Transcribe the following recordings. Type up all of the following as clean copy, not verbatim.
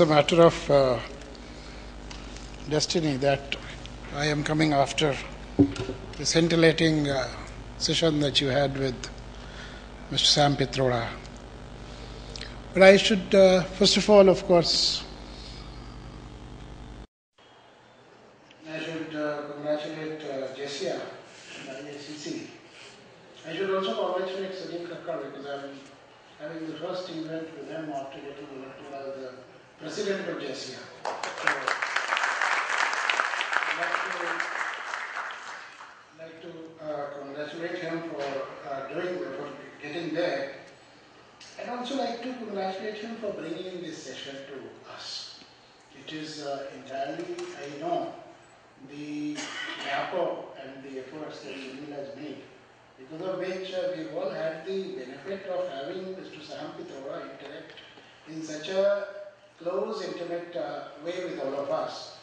It's a matter of destiny that I am coming after the scintillating session that you had with Mr. Sam Pitroda. But I should, first of all, of course, I should congratulate GESIA and IACC. I should also congratulate Sunil Kakkar because I'm having the first event with them after getting elected as the president of GESIA. So, I'd like to congratulate him for getting there. I'd also like to congratulate him for bringing this session to us. It is entirely, I know, the rapport and the efforts that Sunil has made, because of which we've all had the benefit of having Mr. Sam Pitroda interact in such a close, intimate way with all of us.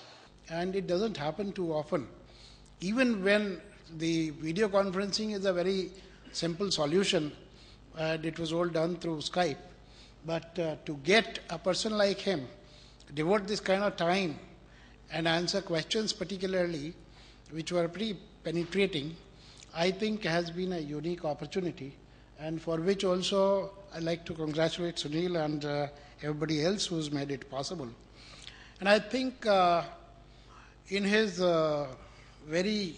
And it doesn't happen too often. Even when the video conferencing is a very simple solution, and it was all done through Skype, but to get a person like him, devote this kind of time and answer questions particularly, which were pretty penetrating, I think has been a unique opportunity, and for which also I'd like to congratulate Sunil and everybody else who's made it possible. And I think in his very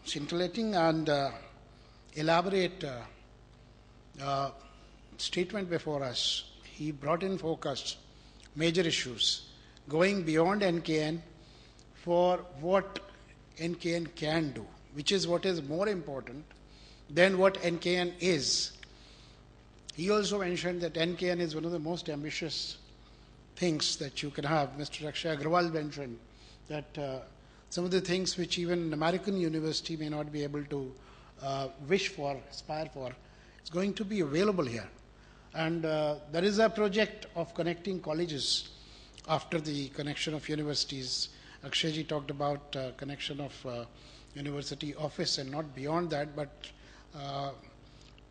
scintillating and elaborate statement before us, he brought in focus major issues, going beyond NKN for what NKN can do, which is what is more important than what NKN is. He also mentioned that NKN is one of the most ambitious things that you can have. Mr. Akshay Agrawal mentioned that some of the things which even an American university may not be able to wish for, aspire for, is going to be available here. And there is a project of connecting colleges after the connection of universities. Akshayji talked about connection of university office and not beyond that, but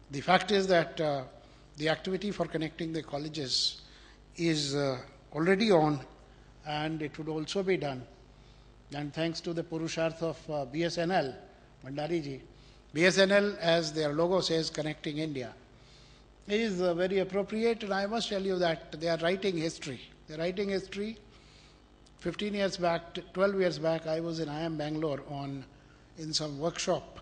the fact is that the activity for connecting the colleges is already on, and it would also be done. And thanks to the Purusharth of BSNL, Bhandariji, BSNL, as their logo says, Connecting India, is very appropriate, and I must tell you that they are writing history. They are writing history. 15 years back, 12 years back, I was in IIM Bangalore in some workshop,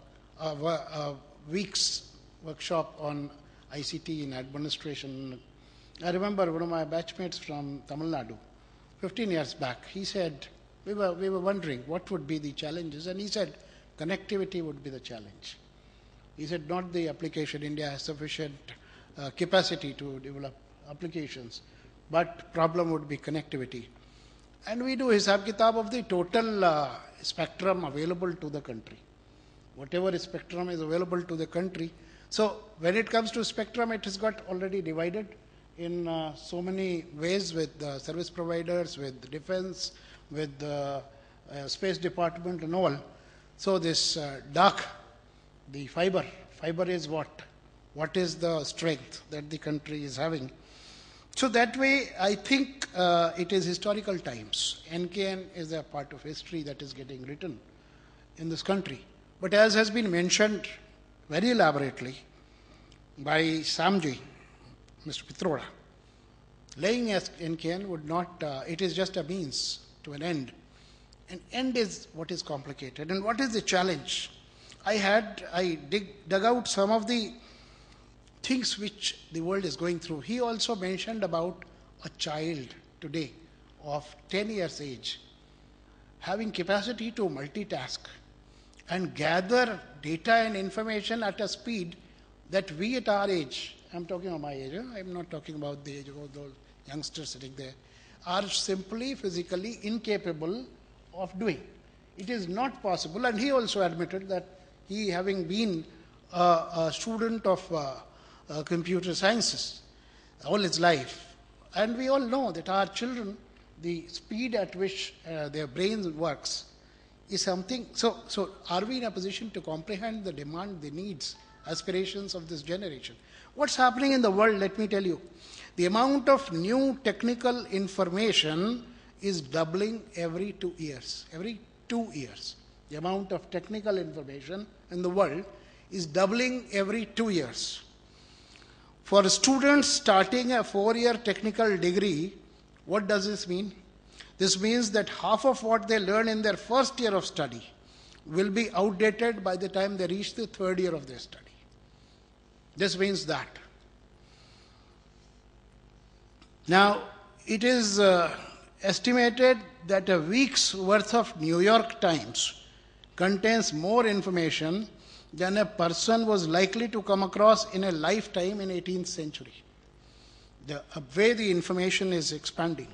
week's workshop on ICT in administration. I remember one of my batchmates from Tamil Nadu, 15 years back, he said, we were wondering what would be the challenges, and he said, connectivity would be the challenge. He said, not the application. India has sufficient capacity to develop applications, but problem would be connectivity. And we do hisab kitab of the total spectrum available to the country. Whatever spectrum is available to the country. So when it comes to spectrum, it has got already divided in so many ways with service providers, with defense, with the space department and all. So this dark, the fiber is what? What is the strength that the country is having? So that way, I think it is historical times. NKN is a part of history that is getting written in this country. But as has been mentioned very elaborately by Samji, Mr. Pitroda, laying as NKN would not, it is just a means to an end. An end is what is complicated. And what is the challenge? I dug out some of the things which the world is going through. He also mentioned about a child today of 10 years age having capacity to multitask and gather data and information at a speed that we at our age, I'm talking about my age, I'm not talking about the age of those youngsters sitting there, are simply physically incapable of doing. It is not possible, and he also admitted that he, having been a student of computer sciences all his life, and we all know that our children, the speed at which their brains works is something. So are we in a position to comprehend the demand, the needs, aspirations of this generation? What's happening in the world, let me tell you. The amount of new technical information is doubling every 2 years. Every 2 years. The amount of technical information in the world is doubling every 2 years. For students starting a 4-year technical degree, what does this mean? This means that half of what they learn in their first year of study will be outdated by the time they reach the 3rd year of their study. This means that. Now, it is estimated that a week's worth of New York Times contains more information than a person was likely to come across in a lifetime in 18th century. The way the information is expanding.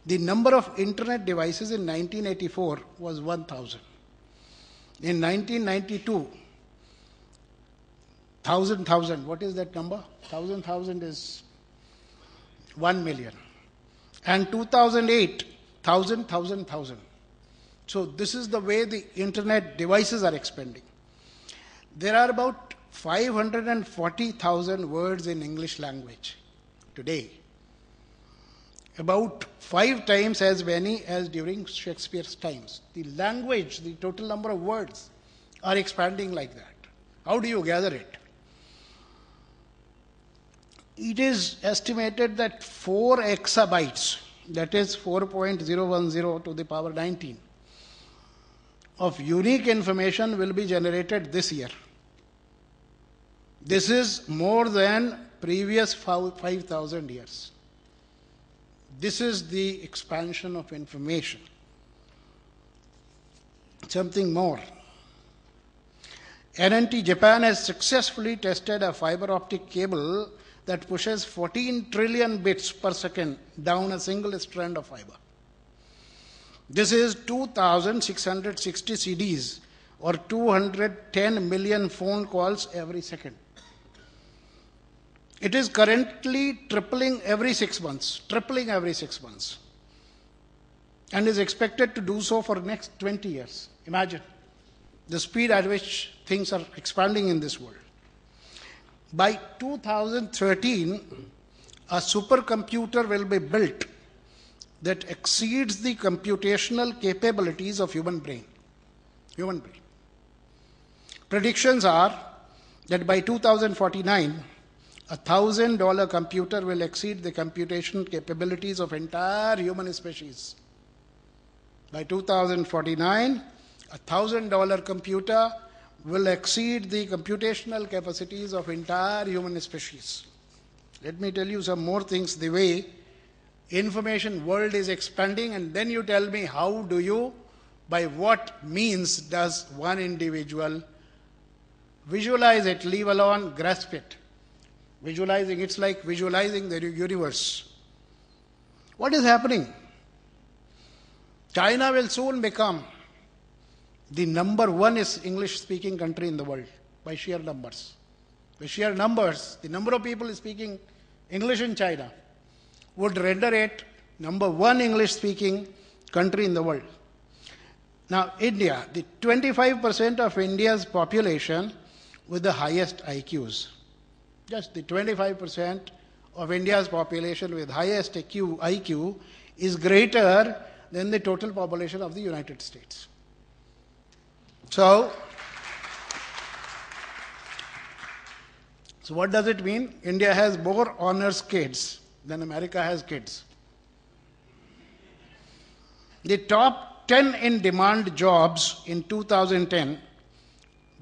The number of internet devices in 1984 was 1,000. In 1992, 1,000, what is that number? 1,000 is 1 million. And 2008, 1,000. So this is the way the internet devices are expanding. There are about 540,000 words in English language today. About 5 times as many as during Shakespeare's times. The language, the total number of words are expanding like that. How do you gather it? It is estimated that 4 exabytes, that is 4.010 to the power 19, of unique information will be generated this year. This is more than previous 5,000 years. This is the expansion of information. Something more. N&T Japan has successfully tested a fiber optic cable that pushes 14 trillion bits per second down a single strand of fiber. This is 2,660 CDs or 210 million phone calls every second. It is currently tripling every 6 months, and is expected to do so for the next 20 years. Imagine the speed at which things are expanding in this world. By 2013, a supercomputer will be built that exceeds the computational capabilities of human brain. Predictions are that by 2049, a $1,000 computer will exceed the computation capabilities of entire human species. By 2049, a $1,000 computer will exceed the computational capacities of entire human species. Let me tell you some more things, the way information world is expanding, and then you tell me how do you, by what means does one individual visualize it, leave alone grasp it. Visualizing, it's like visualizing the universe. What is happening? China will soon become the number 1 English-speaking country in the world by sheer numbers. By sheer numbers, the number of people speaking English in China would render it number 1 English-speaking country in the world. Now, India, the 25% of India's population with the highest IQs. Just the 25% of India's population with highest IQ is greater than the total population of the United States. So what does it mean? India has more honors kids than America has kids. The top 10 in demand jobs in 2010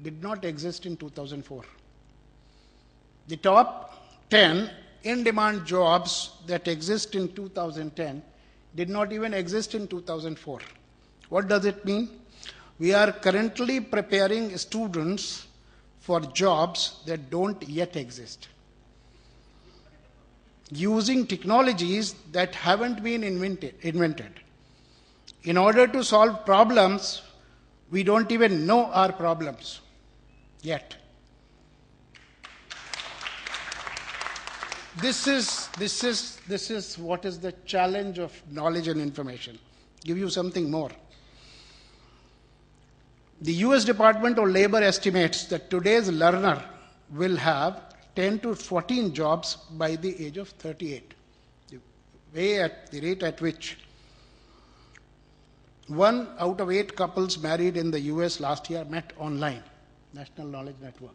did not exist in 2004. The top 10 in-demand jobs that exist in 2010 did not even exist in 2004. What does it mean? We are currently preparing students for jobs that don't yet exist, using technologies that haven't been invented. In order to solve problems, we don't even know our problems yet. This is what is the challenge of knowledge and information. Give you something more. The US Department of Labor estimates that today's learner will have 10 to 14 jobs by the age of 38. The rate at which 1 out of 8 couples married in the US last year met online, National Knowledge Network.